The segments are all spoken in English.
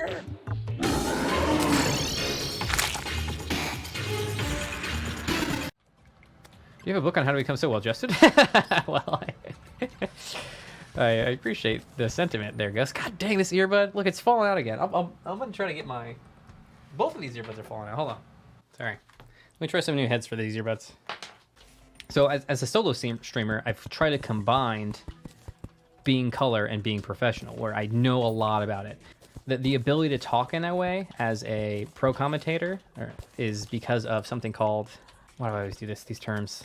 Do you have a book on how to become so well-adjusted? Well, I appreciate the sentiment there, Gus. God dang, this earbud. Look, it's falling out again. I'm going to try to get my... Both of these earbuds are falling out. Hold on. Sorry. Let me try some new heads for these earbuds. So as a solo streamer, I've tried to combine being color and being professional, where I know a lot about it. The ability to talk in that way as a pro commentator is because of something called... Why do I always do these terms?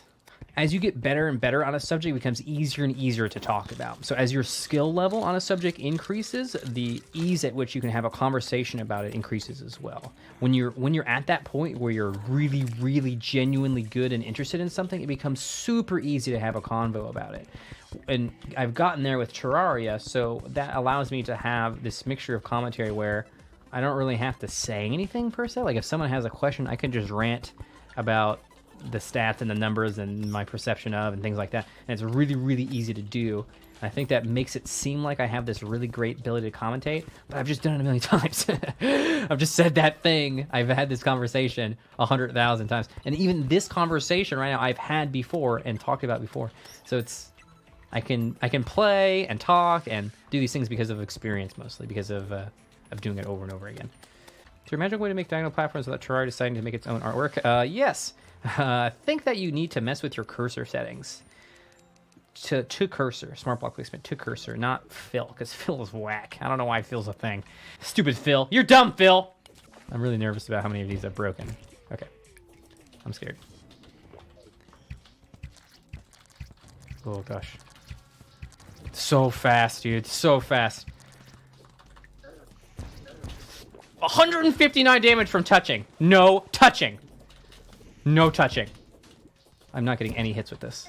As you get better and better on a subject, it becomes easier and easier to talk about. So as your skill level on a subject increases, the ease at which you can have a conversation about it increases as well. When you're at that point where you're really, really genuinely good and interested in something, it becomes super easy to have a convo about it. And I've gotten there with Terraria, so that allows me to have this mixture of commentary where I don't really have to say anything per se. Like if someone has a question, I can just rant about the stats and the numbers and my perception of and things like that, and it's really, really easy to do. And I think that makes it seem like I have this really great ability to commentate, but I've just done it a million times. I've just said that thing. I've had this conversation 100,000 times, and even this conversation right now I've had before and talked about before. So it's I can play and talk and do these things because of experience, mostly because of doing it over and over again. Is there a magic way to make diagonal platforms without Terraria deciding to make its own artwork? Yes. I think that you need to mess with your cursor settings. To cursor, smart block placement, to cursor, not fill, because fill is whack. I don't know why fill's a thing. Stupid Phil. You're dumb, Phil! I'm really nervous about how many of these I've broken. Okay. I'm scared. Oh, gosh. So fast, dude. So fast. 159 damage from touching. No touching. No touching. I'm not getting any hits with this.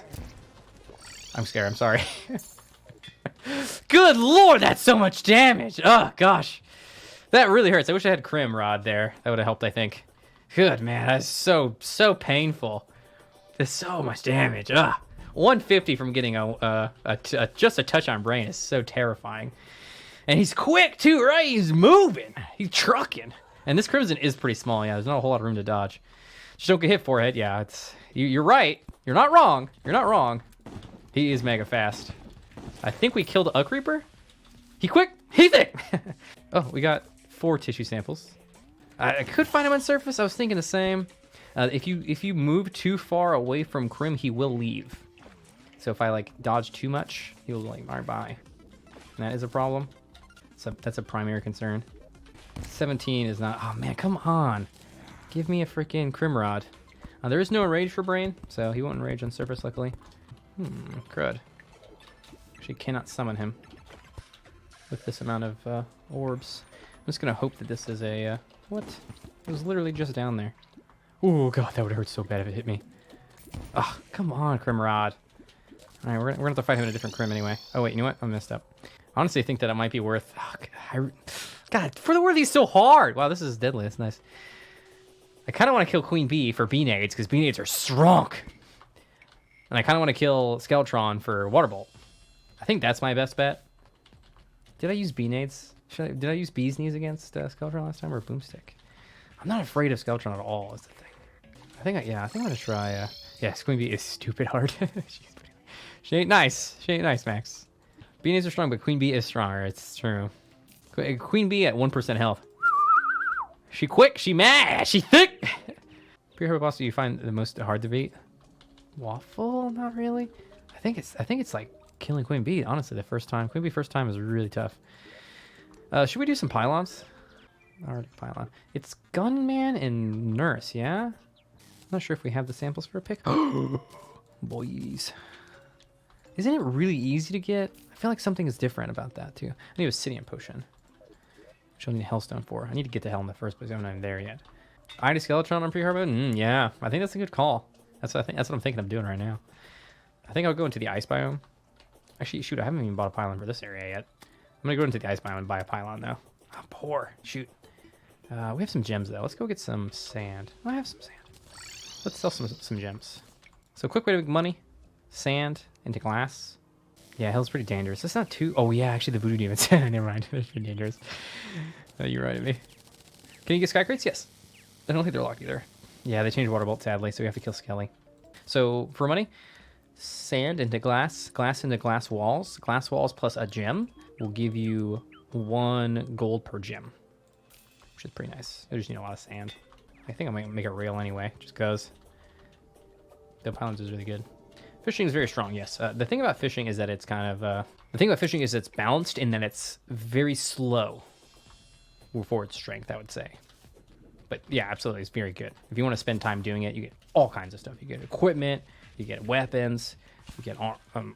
I'm scared. I'm sorry. Good lord, that's so much damage. Oh, gosh. That really hurts. I wish I had Crim Rod there. That would have helped, I think. Good, man. That's so painful. There's so much damage. Ugh. 150 from getting just a touch on brain is so terrifying. And he's quick, too, right? He's moving. He's trucking. And this Crimson is pretty small. Yeah, there's not a whole lot of room to dodge. Just don't get hit forehead. Yeah, you're right. You're not wrong. You're not wrong. He is mega fast. I think we killed a creeper. He quick. He thick. Oh, we got 4 tissue samples. I could find him on surface. I was thinking the same. If you move too far away from Crim, he will leave. So if I like dodge too much, he will like bye. And that is a problem. So that's a primary concern. 17 is not. Oh man, come on. Give me a freaking Crim Rod. There is no enrage for Brain, so he won't enrage on surface, luckily. Crud. Actually cannot summon him with this amount of orbs. I'm just going to hope that this is a... what? It was literally just down there. Oh, God, that would hurt so bad if it hit me. Oh, come on, Crim Rod. All right, we're gonna have to fight him in a different Crim anyway. Oh, wait, you know what? I messed up. I honestly think that it might be worth... Oh, God, for the word he's so hard. Wow, this is deadly. That's nice. I kind of want to kill Queen Bee for Bee Nades, because Bee Nades are strong. And I kind of want to kill Skeletron for Water Bolt. I think that's my best bet. Did I use Bee Nades? Did I use Bee's Knees against Skeletron last time, or Boomstick? I'm not afraid of Skeletron at all, is the thing. I think I'm going to try... yeah, Queen Bee is stupid hard. She ain't nice. She ain't nice, Max. Bee Nades are strong, but Queen Bee is stronger. It's true. Queen Bee at 1% health. She quick, she mad, she thick. Pre-hero boss do you find the most hard to beat? Waffle? Not really. I think it's like killing Queen Bee, honestly, the first time. Queen Bee first time is really tough. Should we do some pylons? Already pylon. It's Gunman and Nurse, yeah? I'm not sure if we have the samples for a pick. Boys. Isn't it really easy to get? I feel like something is different about that, too. I need a Obsidian Potion. Which I'll need Hellstone for. I need to get to Hell in the first place. I'm not even there yet. Eye to Skeletron on pre-hard mode? Yeah. I think that's a good call. That's what I'm thinking of doing right now. I think I'll go into the ice biome. Actually, shoot, I haven't even bought a pylon for this area yet. I'm going to go into the ice biome and buy a pylon, though. I'm poor. Shoot. We have some gems, though. Let's go get some sand. I have some sand. Let's sell some gems. So quick way to make money. Sand into glass. Yeah, hell's pretty dangerous. It's not too... Oh, yeah, actually, the voodoo demons. Never mind. They're pretty dangerous. You're right at me. Can you get sky crates? Yes. I don't think they're locked either. Yeah, they changed water bolt, sadly, so we have to kill Skelly. So, for money, sand into glass, glass into glass walls plus a gem will give you 1 gold per gem, which is pretty nice. I just need a lot of sand. I think I might make it real anyway, just because the Pylons is really good. Fishing is very strong, yes. The thing about fishing is that it's kind of... the thing about fishing is it's balanced in that it's very slow for its strength, I would say. But yeah, absolutely, it's very good. If you want to spend time doing it, you get all kinds of stuff. You get equipment, you get weapons, you get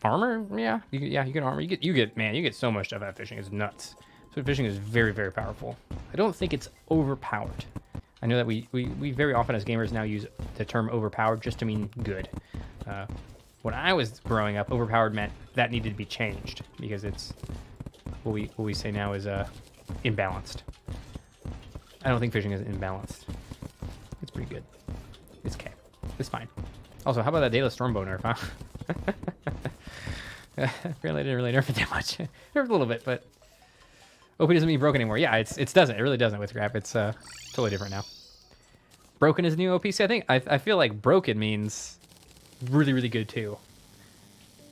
armor. Yeah, you get armor. You get so much stuff out of fishing. It's nuts. So fishing is very, very powerful. I don't think it's overpowered. I know that we very often as gamers now use the term overpowered just to mean good. When I was growing up, overpowered meant that needed to be changed because it's what we say now is imbalanced. I don't think fishing is imbalanced. It's pretty good. It's okay. It's fine. Also, how about that Daedalus Stormbow nerf, huh? Apparently I didn't really nerf it that much. Nerfed a little bit, but OP doesn't mean broken anymore. Yeah, it doesn't. It really doesn't with Grab. It's totally different now. Broken is the new OP. See, I feel like broken means really, really good too.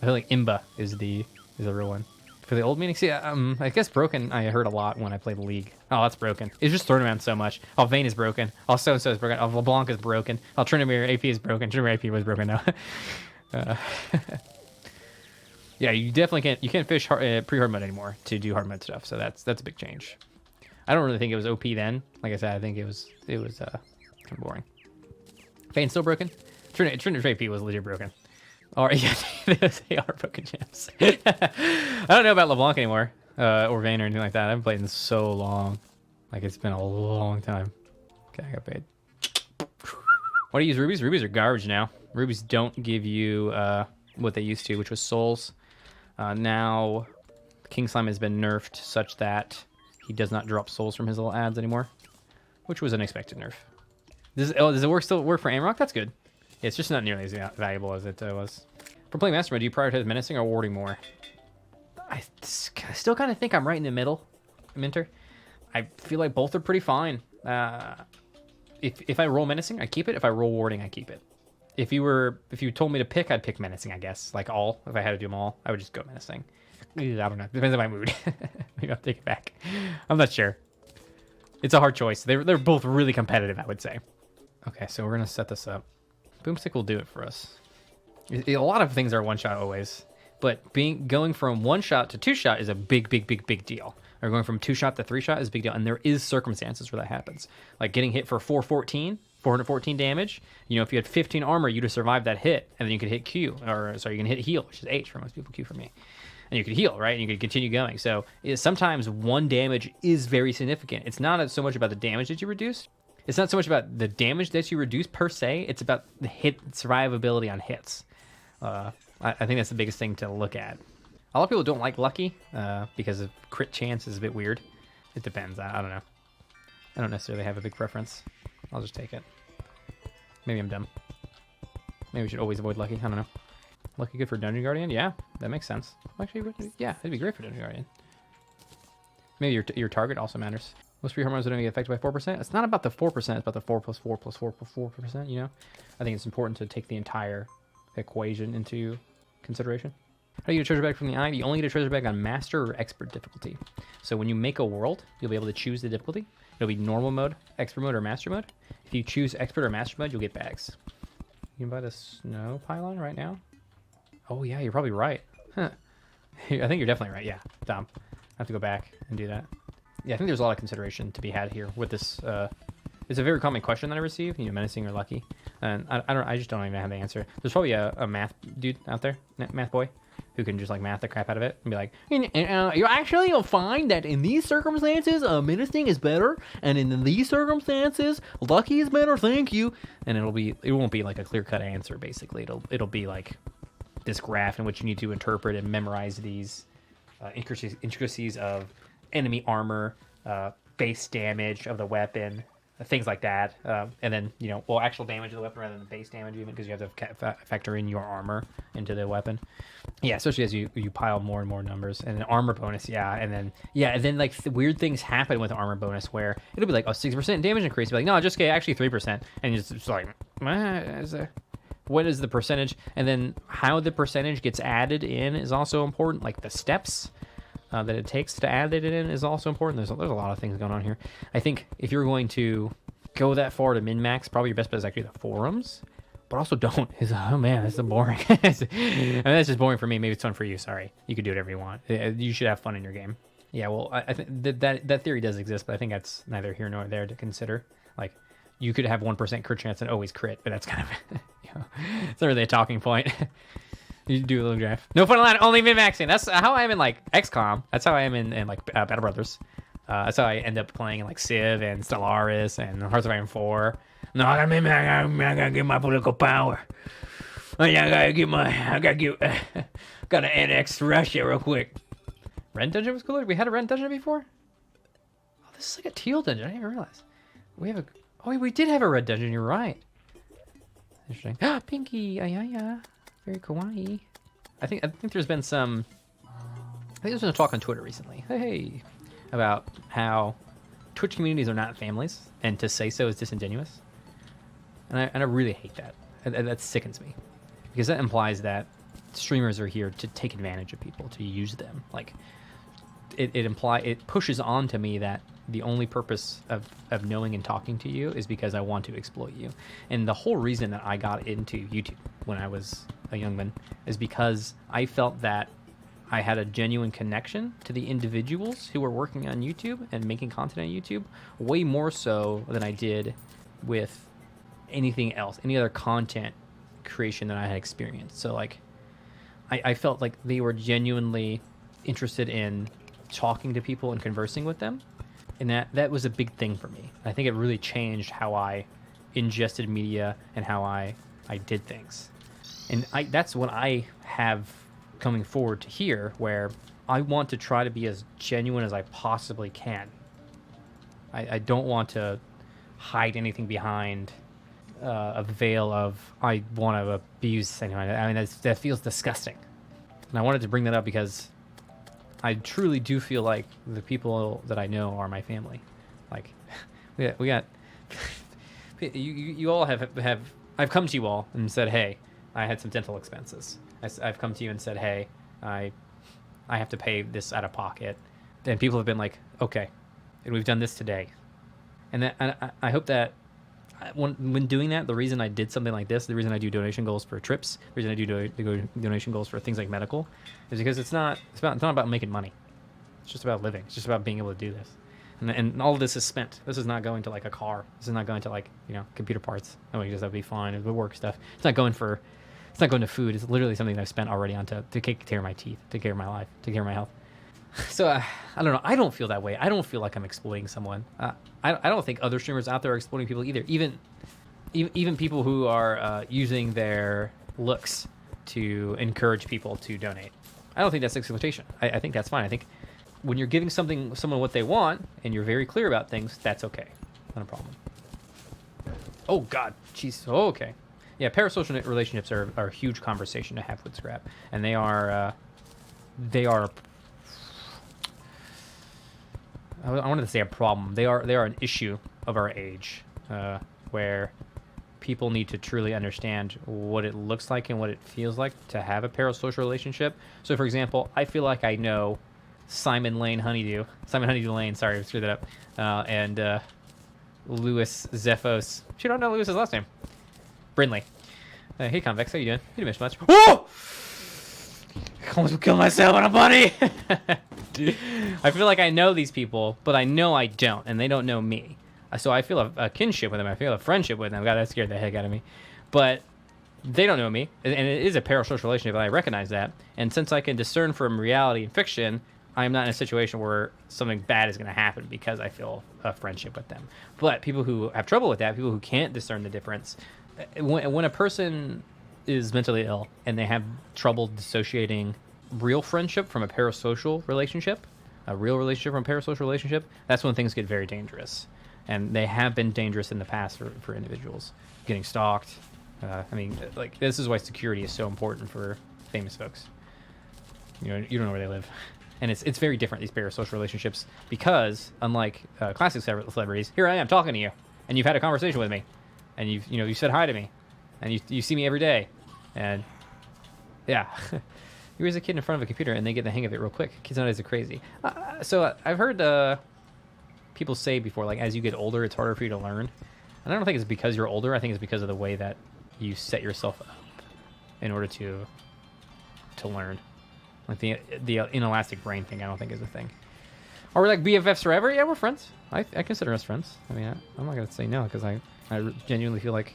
I feel like Imba is the real one. For the old meaning, see, I guess broken I heard a lot when I played League. Oh, that's broken. It's just thrown around so much. Oh, Vayne is broken. Oh, so-and-so is broken. Oh, LeBlanc is broken. Oh, Tryndamere AP is broken. Tryndamere AP was broken now. Yeah, you definitely can't fish pre-hard mode anymore to do hard mode stuff, so that's a big change. I don't really think it was OP then. Like I said, I think it was kind of boring. Vayne's still broken. Tryndamere AP was legit broken. Or yeah, they are broken gems. I don't know about LeBlanc anymore, or Vayne or anything like that. I haven't played in so long. Like it's been a long time. Okay, I got paid. Why do you use rubies? Rubies are garbage now. Rubies don't give you what they used to, which was souls. Now, King Slime has been nerfed such that he does not drop souls from his little ads anymore, which was an expected nerf. Does it still work for Amrock? That's good. Yeah, it's just not nearly as valuable as it was. For playing Master Mode, do you prioritize menacing or warding more? I still kind of think I'm right in the middle, Minter. I feel like both are pretty fine. If I roll menacing, I keep it. If I roll warding, I keep it. If you told me to pick, I'd pick menacing, I guess. Like all. If I had to do them all, I would just go menacing. I don't know. Depends on my mood. Maybe I'll take it back. I'm not sure. It's a hard choice. They're both really competitive, I would say. Okay, so we're gonna set this up. Boomstick will do it for us. A lot of things are one shot always, but going from one shot to two shot is a big deal. Or going from two shot to three shot is a big deal, and there is circumstances where that happens. Like getting hit for 414 damage. You know, if you had 15 armor, you'd have survived that hit, and then you could hit Q, or sorry, you can hit heal, which is H for most people, Q for me. And you could heal, right? And you could continue going. So sometimes one damage is very significant. It's not so much about the damage that you reduce. It's not so much about the damage that you reduce per se. It's about the hit survivability on hits. I think that's the biggest thing to look at. A lot of people don't like lucky because of crit chance is a bit weird. It depends. I don't know. I don't necessarily have a big preference. I'll just take it. Maybe I'm dumb. Maybe we should always avoid lucky. I don't know. Lucky good for Dungeon Guardian? Yeah, that makes sense. Actually, yeah, it'd be great for Dungeon Guardian. Maybe your target also matters. Most free hormones are going to get affected by 4%. It's not about the 4%. It's about the 4 plus 4 plus 4 plus 4%, you know? I think it's important to take the entire equation into consideration. How do you get a treasure bag from the eye? You only get a treasure bag on master or expert difficulty. So when you make a world, you'll be able to choose the difficulty. It'll be normal mode, expert mode, or master mode. If you choose expert or master mode, you'll get bags. You can buy the snow pylon right now? Oh yeah, you're probably right. Huh. I think you're definitely right. Yeah, Dom. I have to go back and do that. Yeah, I think there's a lot of consideration to be had here with this. It's a very common question that I receive. You know, menacing or lucky, and I just don't even have the answer. There's probably a math dude out there, math boy, who can just like math the crap out of it and be like, you'll find that in these circumstances, menacing is better, and in these circumstances, lucky is better. Thank you. And it won't be like a clear cut answer. Basically, it'll be like this graph in which you need to interpret and memorize these intricacies of enemy armor, base damage of the weapon, things like that, and then actual damage of the weapon rather than the base damage, even because you have to factor in your armor into the weapon. Yeah, especially as you pile more and more numbers, and then armor bonus, and then like weird things happen with armor bonus where it'll be like 60% damage increase, be like no, just actually 3%, and it's like what is the percentage, and then how the percentage gets added in is also important, like the steps that it takes to add it in is also important. There's a lot of things going on here. I think if you're going to go that far to min max, probably your best bet is actually the forums. But also don't. Oh man, that's so boring. I mean, that's just boring for me. Maybe it's fun for you. Sorry, you can do whatever you want. You should have fun in your game. Yeah, well, I think that theory does exist, but I think that's neither here nor there to consider. Like, you could have 1% crit chance and always crit, but that's kind of, it's not really a talking point. You do a little draft. No fun online, only min maxing. That's how I am in like XCOM. That's how I am in like Battle Brothers. That's how I end up playing in like Civ and Stellaris and Hearts of Iron 4. No, I gotta get my political power. I gotta annex Russia real quick. Red Dungeon was cooler. We had a Red Dungeon before. Oh, this is like a teal dungeon. I didn't even realize. We did have a Red Dungeon. You're right. Interesting. Pinky, yeah. Very kawaii. I think there's been some. I think there's been a talk on Twitter recently. Hey, about how Twitch communities are not families, and to say so is disingenuous. And I really hate that. That sickens me, because that implies that streamers are here to take advantage of people, to use them. Like, it pushes on to me that the only purpose of knowing and talking to you is because I want to exploit you. And the whole reason that I got into YouTube when I was a young man is because I felt that I had a genuine connection to the individuals who were working on YouTube and making content on YouTube, way more so than I did with anything else, any other content creation that I had experienced. So like, I felt like they were genuinely interested in talking to people and conversing with them, and that was a big thing for me. I think it really changed how I ingested media and how I did things. And that's what I have coming forward to here, where I want to try to be as genuine as I possibly can. I don't want to hide anything behind a veil of I want to abuse anyone. I mean, that feels disgusting. And I wanted to bring that up because I truly do feel like the people that I know are my family. Like, we got you all have I've come to you all and said, hey, I had some dental expenses. I've come to you and said, hey, I have to pay this out of pocket. And people have been like, okay, and we've done this today. And I hope that when doing that, the reason I did something like this, the reason I do donation goals for trips, the reason I do donation goals for things like medical, is because it's not about making money. It's just about living. It's just about being able to do this. And all of this is spent. This is not going to like a car. This is not going to like, computer parts. Oh, I guess that'd be fine. It would work stuff. It's not going to food. It's literally something that I've spent already on to take care of my teeth, take care of my life, take care of my health. So I don't know. I don't feel that way. I don't feel like I'm exploiting someone. I don't think other streamers out there are exploiting people either. Even people who are using their looks to encourage people to donate. I don't think that's exploitation. I think that's fine. I think when you're giving someone what they want and you're very clear about things, that's okay. Not a problem. Oh God, jeez. Oh, okay. Yeah, parasocial relationships are a huge conversation to have with Scrap, and they are. I wanted to say a problem. They are an issue of our age, where people need to truly understand what it looks like and what it feels like to have a parasocial relationship. So, for example, I feel like I know Simon Honeydew Lane. Sorry, I screwed that up. And Louis Zephos. You don't know Louis's last name. Brindley. Hey, Convex, how you doing? You didn't miss much. Whoa! I almost kill myself on a bunny. I feel like I know these people, but I know I don't, and they don't know me. So I feel a kinship with them. I feel a friendship with them. God, that scared the heck out of me. But they don't know me, and it is a parasocial relationship, and I recognize that. And since I can discern from reality and fiction, I'm not in a situation where something bad is going to happen because I feel a friendship with them. But people who have trouble with that, people who can't discern the difference, when a person is mentally ill and they have trouble dissociating real friendship from a parasocial relationship, a real relationship from a parasocial relationship, that's when things get very dangerous. And they have been dangerous in the past for individuals. Getting stalked. This is why security is so important for famous folks. you don't know where they live, and it's very different, these parasocial relationships, because unlike classic celebrities, here I am talking to you, and you've had a conversation with me, and you said hi to me, and you see me every day, and yeah. You raise a kid in front of a computer and they get the hang of it real quick. Kids nowadays are crazy. So I've heard people say before, like, as you get older, it's harder for you to learn. And I don't think it's because you're older. I think it's because of the way that you set yourself up in order to learn. Like the inelastic brain thing, I don't think is a thing. Are we like BFFs forever? Yeah, we're friends. I consider us friends. I mean, I'm not going to say no, because I genuinely feel like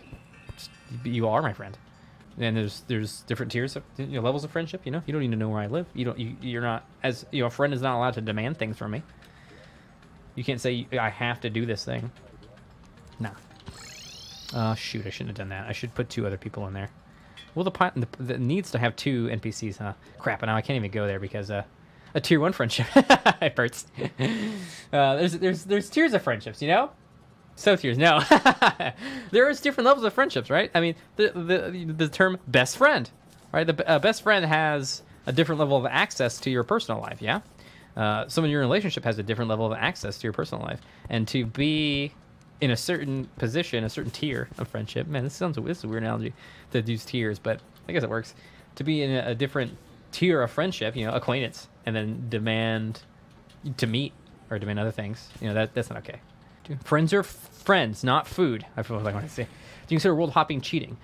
you are my friend. And there's different tiers of levels of friendship. You don't need to know where I live. You're not, as a friend is not allowed to demand things from me. You can't say I have to do this thing. Nah. Shoot, I shouldn't have done that. I should put 2 other people in there. Well, the needs to have 2 NPCs, huh? Crap, and now I can't even go there because a tier 1 friendship. It hurts. There's tiers of friendships, So tiers, no. There is different levels of friendships, right? I mean, the term best friend, right? The best friend has a different level of access to your personal life, yeah? Someone in your relationship has a different level of access to your personal life. And to be in a certain position, a certain tier of friendship, man, this is a weird analogy to use tiers, but I guess it works. To be in a different tier of friendship, acquaintance, and then demand to meet or demand other things, that's not okay. Friends are friends, not food. I feel like I want to say. Do you consider world hopping cheating?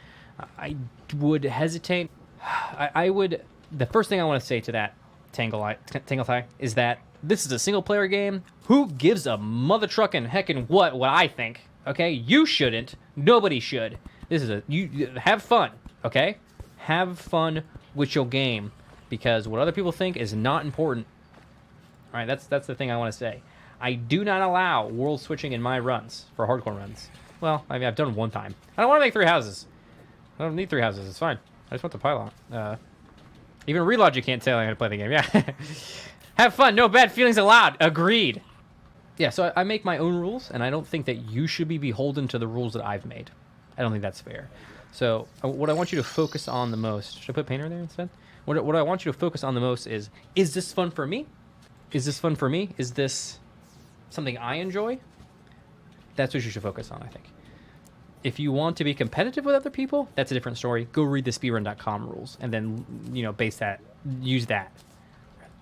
I would hesitate. I would. The first thing I want to say to that Tangle Tie is that this is a single player game. Who gives a mother trucking heckin' what I think? Okay, you shouldn't. Nobody should. This is you have fun. Okay, have fun with your game, because what other people think is not important. All right, that's the thing I want to say. I do not allow world switching in my runs for hardcore runs. Well, I mean, I've done it 1 time. I don't want to make 3 houses. I don't need 3 houses. It's fine. I just want the pylon. Even Reload, you can't tell me how to play the game. Yeah. Have fun. No bad feelings allowed. Agreed. Yeah, so I make my own rules, and I don't think that you should be beholden to the rules that I've made. I don't think that's fair. So what I want you to focus on the most... Should I put Painter there instead? What I want you to focus on the most is this fun for me? Is this fun for me? Is this something I enjoy? That's what you should focus on, I think. If you want to be competitive with other people, that's a different story. Go read the speedrun.com rules and then, use that.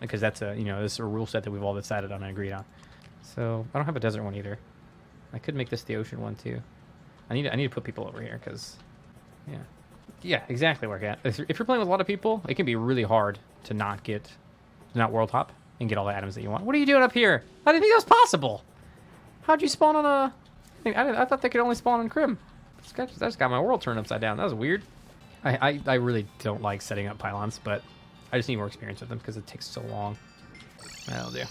Because that's this is a rule set that we've all decided on and agreed on. So I don't have a desert one either. I could make this the ocean one too. I need to put people over here because, yeah, exactly where I get. If you're playing with a lot of people, it can be really hard to not world hop and get all the items that you want. What are you doing up here? I didn't think that was possible. How'd you spawn on a... I thought they could only spawn on Crim. That's got my world turned upside down. That was weird. I really don't like setting up pylons, but I just need more experience with them because it takes so long. That'll do.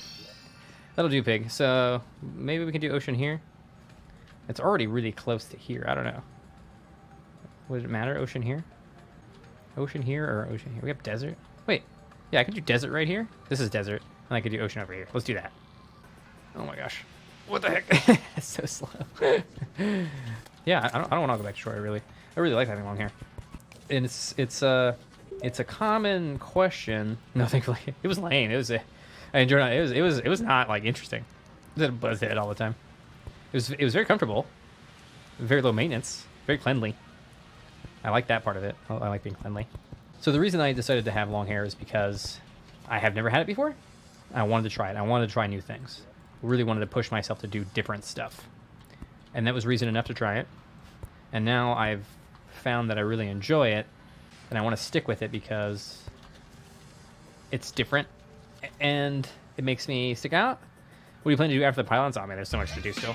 That'll do, Pig. So maybe we can do ocean here. It's already really close to here. I don't know. Would it matter? Ocean here? Ocean here or ocean here? We have desert? Wait. Yeah, I could do desert right here. This is desert. And I could do ocean over here. Let's do that. Oh my gosh. What the heck? It's so slow. Yeah, I don't want to go back to shore, really. I really like having long hair. And it's a common question. No, thankfully. It was lame. I enjoyed it. It was not like interesting. It didn't buzz it all the time. It was very comfortable. Very low maintenance. Very cleanly. I like that part of it. I like being cleanly. So the reason I decided to have long hair is because I have never had it before. I wanted to try it. I wanted to try new things. Really wanted to push myself to do different stuff. And that was reason enough to try it. And now I've found that I really enjoy it. And I want to stick with it because it's different. And it makes me stick out. What do you plan to do after the pylons? Oh man, there's so much to do still.